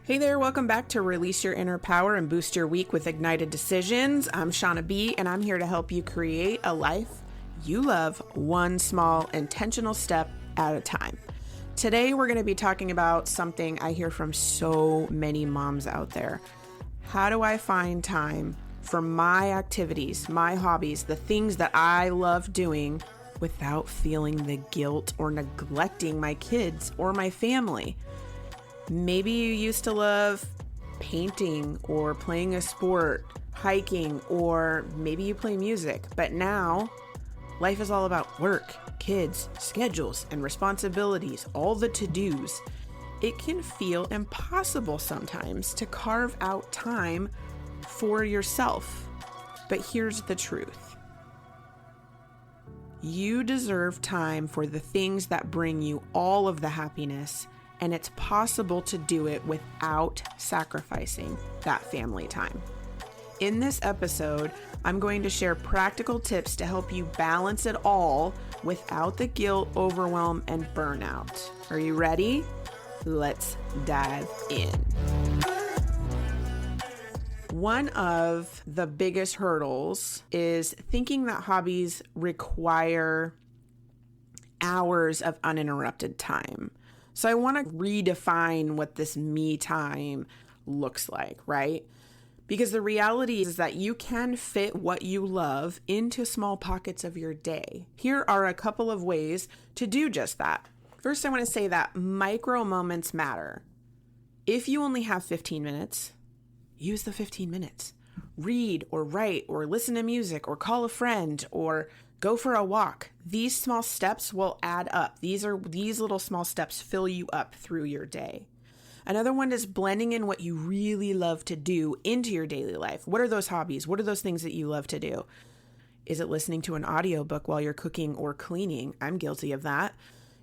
Hey there, welcome back to Release Your Inner Power and Boost Your Week with Ignited Decisions. I'm Shauna B, and I'm here to help you create a life you love, one small intentional step at a time. Today, we're going to be talking about something I hear from so many moms out there. How do I find time for my activities, my hobbies, the things that I love doing without feeling the guilt or neglecting my kids or my family? Maybe you used to love painting or playing a sport, hiking, or maybe you play music, but now life is all about work, kids, schedules, and responsibilities, all the to-dos. It can feel impossible sometimes to carve out time for yourself. But here's the truth. You deserve time for the things that bring you all of the happiness, and it's possible to do it without sacrificing that family time. In this episode, I'm going to share practical tips to help you balance it all without the guilt, overwhelm, and burnout. Are you ready? Let's dive in. One of the biggest hurdles is thinking that hobbies require hours of uninterrupted time. So I want to redefine what this me time looks like, right? Because the reality is that you can fit what you love into small pockets of your day. Here are a couple of ways to do just that. First, I want to say that micro moments matter. If you only have 15 minutes, use the 15 minutes. Read or write or listen to music or call a friend or go for a walk. These small steps will add up. These little small steps fill you up through your day. Another one is blending in what you really love to do into your daily life. What are those hobbies? What are those things that you love to do? Is it listening to an audiobook while you're cooking or cleaning? I'm guilty of that.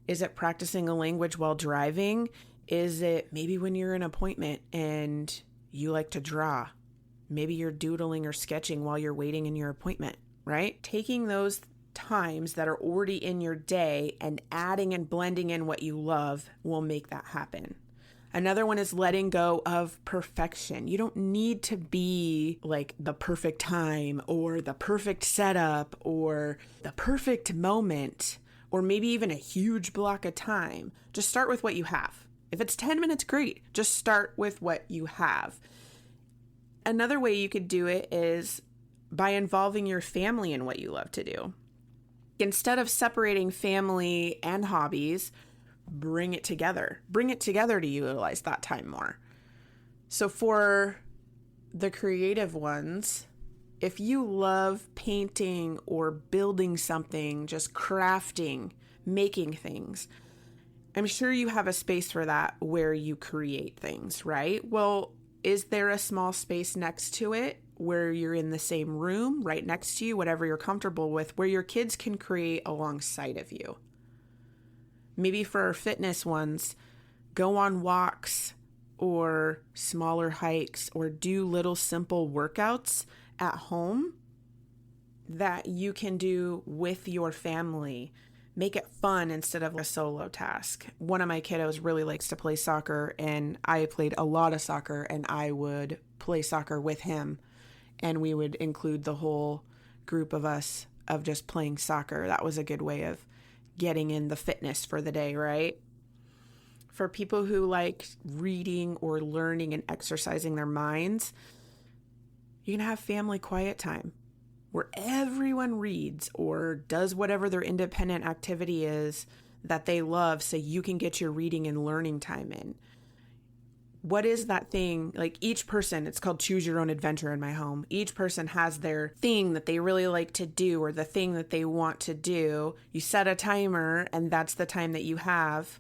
Is it practicing a language while driving? Is it maybe when you're in an appointment and you like to draw? Maybe you're doodling or sketching while you're waiting in your appointment, right? Taking those times that are already in your day and adding and blending in what you love will make that happen. Another one is letting go of perfection. You don't need to be like the perfect time or the perfect setup or the perfect moment or maybe even a huge block of time. Just start with what you have. If it's 10 minutes, great. Just start with what you have. Another way you could do it is by involving your family in what you love to do. Instead of separating family and hobbies, bring it together. Bring it together to utilize that time more. So for the creative ones, if you love painting or building something, just crafting, making things, I'm sure you have a space for that where you create things, right? Well, is there a small space next to it where you're in the same room, right next to you, whatever you're comfortable with, where your kids can create alongside of you? Maybe for our fitness ones, go on walks or smaller hikes or do little simple workouts at home that you can do with your family. Make it fun instead of a solo task. One of my kiddos really likes to play soccer, and I played a lot of soccer, and I would play soccer with him, and we would include the whole group of us of just playing soccer. That was a good way of getting in the fitness for the day, right? For people who like reading or learning and exercising their minds, you can have family quiet time where everyone reads or does whatever their independent activity is that they love so you can get your reading and learning time in. What is that thing? Like each person, it's called choose your own adventure in my home. Each person has their thing that they really like to do or the thing that they want to do. You set a timer and that's the time that you have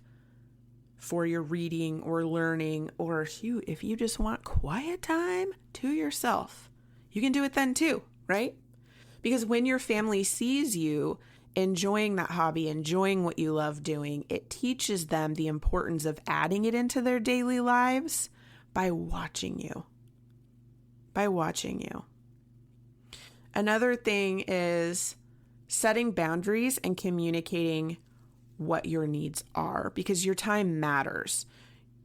for your reading or learning, or if you just want quiet time to yourself, you can do it then too, right? Because when your family sees you enjoying that hobby, enjoying what you love doing, it teaches them the importance of adding it into their daily lives by watching you. Another thing is setting boundaries and communicating what your needs are, because your time matters.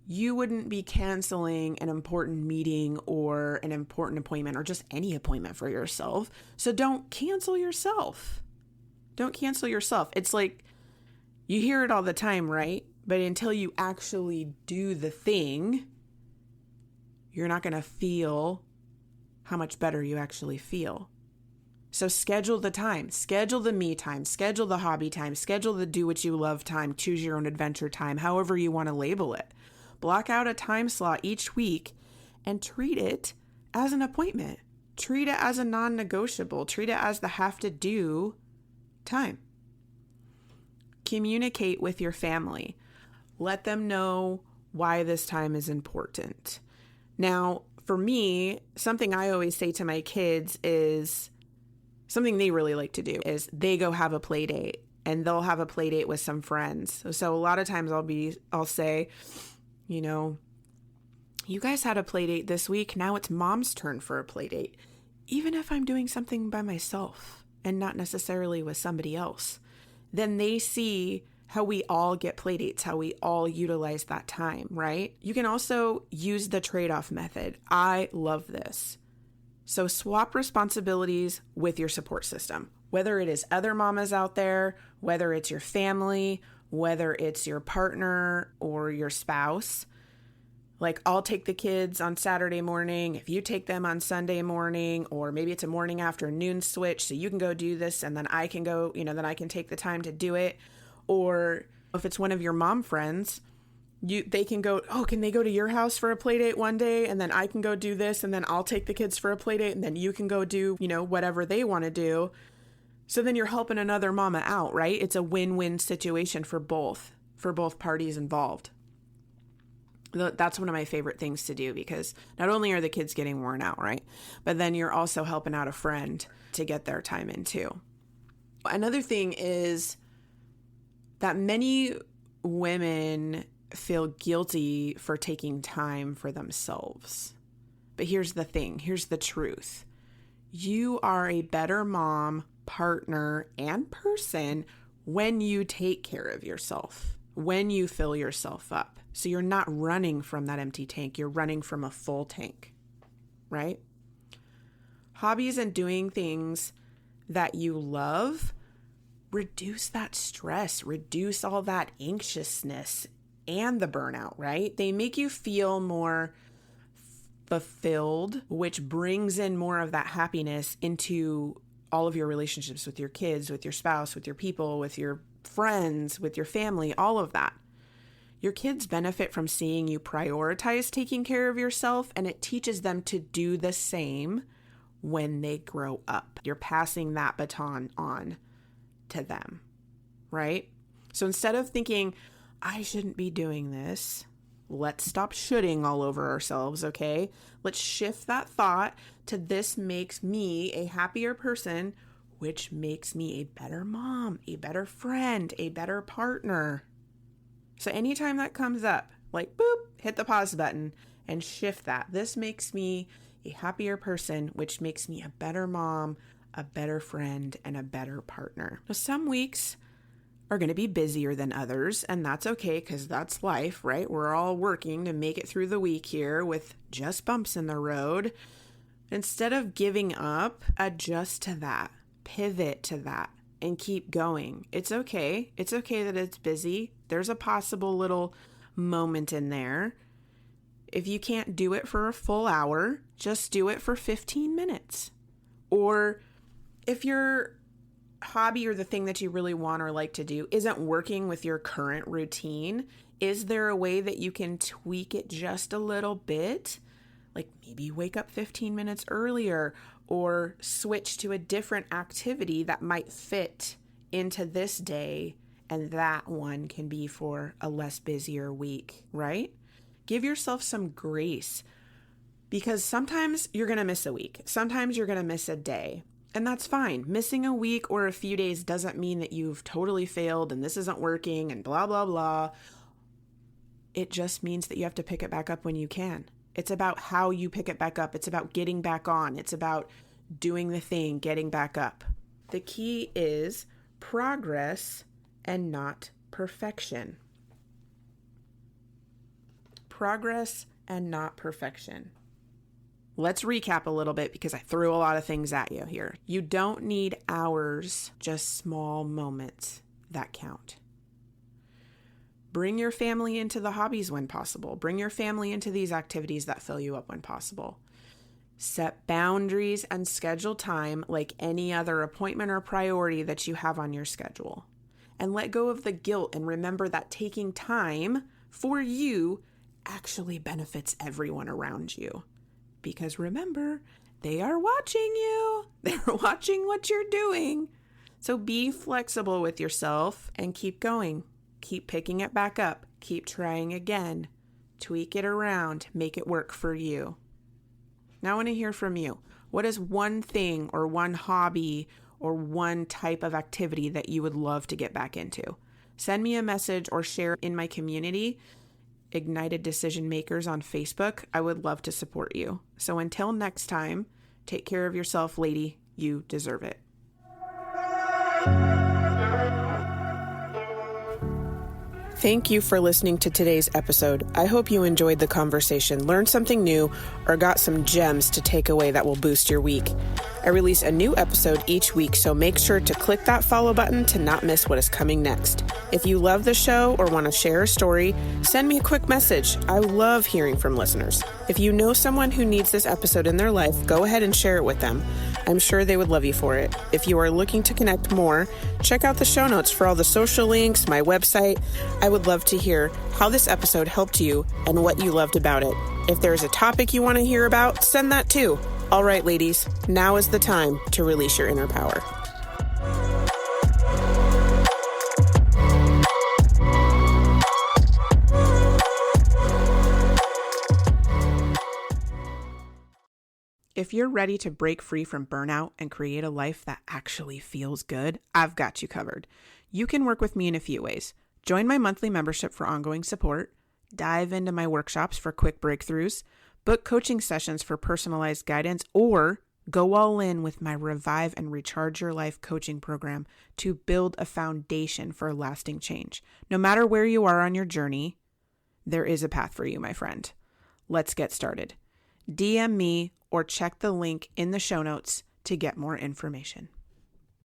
You wouldn't be canceling an important meeting or an important appointment or just any appointment for yourself. So don't cancel yourself. Don't cancel yourself. It's like, you hear it all the time, right? But until you actually do the thing, you're not going to feel how much better you actually feel. So schedule the time, schedule the me time, schedule the hobby time, schedule the do what you love time, choose your own adventure time, however you want to label it. Block out a time slot each week and treat it as an appointment. Treat it as a non-negotiable. Treat it as the have to do time. Communicate with your family. Let them know why this time is important. Now, for me, something I always say to my kids is something they really like to do is they go have a play date, and they'll have a play date with some friends. So a lot of times I'll say, you guys had a play date this week. Now it's mom's turn for a play date. Even if I'm doing something by myself and not necessarily with somebody else, then they see how we all get play dates, how we all utilize that time, right? You can also use the trade-off method. I love this. So swap responsibilities with your support system, whether it is other mamas out there, whether it's your family, whether it's your partner or your spouse. Like, I'll take the kids on Saturday morning, if you take them on Sunday morning, or maybe it's a morning afternoon switch, so you can go do this and then I can go, then I can take the time to do it. Or if it's one of your mom friends, they can go, can they go to your house for a play date one day, and then I can go do this, and then I'll take the kids for a play date, and then you can go do, whatever they want to do. So then you're helping another mama out, right? It's a win-win situation for both parties involved. That's one of my favorite things to do, because not only are the kids getting worn out, right? But then you're also helping out a friend to get their time in too. Another thing is that many women feel guilty for taking time for themselves. But here's the thing. Here's the truth. You are a better mom, partner, and person when you take care of yourself, when you fill yourself up. So you're not running from that empty tank. You're running from a full tank, right? Hobbies and doing things that you love reduce that stress, reduce all that anxiousness and the burnout, right? They make you feel more fulfilled, which brings in more of that happiness into all of your relationships with your kids, with your spouse, with your people, with your friends, with your family, all of that. Your kids benefit from seeing you prioritize taking care of yourself, and it teaches them to do the same when they grow up. You're passing that baton on to them, right? So instead of thinking, I shouldn't be doing this, let's stop shoulding all over ourselves, okay? Let's shift that thought to this makes me a happier person, which makes me a better mom, a better friend, a better partner. So anytime that comes up, like boop, hit the pause button and shift that. This makes me a happier person, which makes me a better mom, a better friend, and a better partner. Now, some weeks are going to be busier than others, and that's okay, because that's life, right? We're all working to make it through the week here with just bumps in the road. Instead of giving up, adjust to that, pivot to that, and keep going. It's okay. It's okay that it's busy. There's a possible little moment in there. If you can't do it for a full hour, just do it for 15 minutes. Or if your hobby or the thing that you really want or like to do isn't working with your current routine, is there a way that you can tweak it just a little bit? Like maybe wake up 15 minutes earlier, or switch to a different activity that might fit into this day, and that one can be for a less busier week, right? Give yourself some grace, because sometimes you're going to miss a week. Sometimes you're going to miss a day. And that's fine. Missing a week or a few days doesn't mean that you've totally failed and this isn't working and blah, blah, blah. It just means that you have to pick it back up when you can. It's about how you pick it back up. It's about getting back on. It's about doing the thing, getting back up. The key is progress and not perfection. Progress and not perfection. Let's recap a little bit because I threw a lot of things at you here. You don't need hours, just small moments that count. Bring your family into the hobbies when possible. Bring your family into these activities that fill you up when possible. Set boundaries and schedule time like any other appointment or priority that you have on your schedule. And let go of the guilt and remember that taking time for you actually benefits everyone around you. Because remember, they are watching you. They're watching what you're doing. So be flexible with yourself and keep going. Keep picking it back up. Keep trying again. Tweak it around. Make it work for you. Now I want to hear from you. What is one thing or one hobby or one type of activity that you would love to get back into? Send me a message or share in my community, Ignited Decision Makers on Facebook. I would love to support you. So until next time, take care of yourself, lady. You deserve it. Thank you for listening to today's episode. I hope you enjoyed the conversation, learned something new, or got some gems to take away that will boost your week. I release a new episode each week, so make sure to click that follow button to not miss what is coming next. If you love the show or want to share a story, send me a quick message. I love hearing from listeners. If you know someone who needs this episode in their life, go ahead and share it with them. I'm sure they would love you for it. If you are looking to connect more, check out the show notes for all the social links, my website. I would love to hear how this episode helped you and what you loved about it. If there's a topic you want to hear about, send that too. All right, ladies, now is the time to release your inner power. If you're ready to break free from burnout and create a life that actually feels good, I've got you covered. You can work with me in a few ways. Join my monthly membership for ongoing support, dive into my workshops for quick breakthroughs, book coaching sessions for personalized guidance, or go all in with my Revive and Recharge Your Life coaching program to build a foundation for lasting change. No matter where you are on your journey, there is a path for you, my friend. Let's get started. DM me or check the link in the show notes to get more information.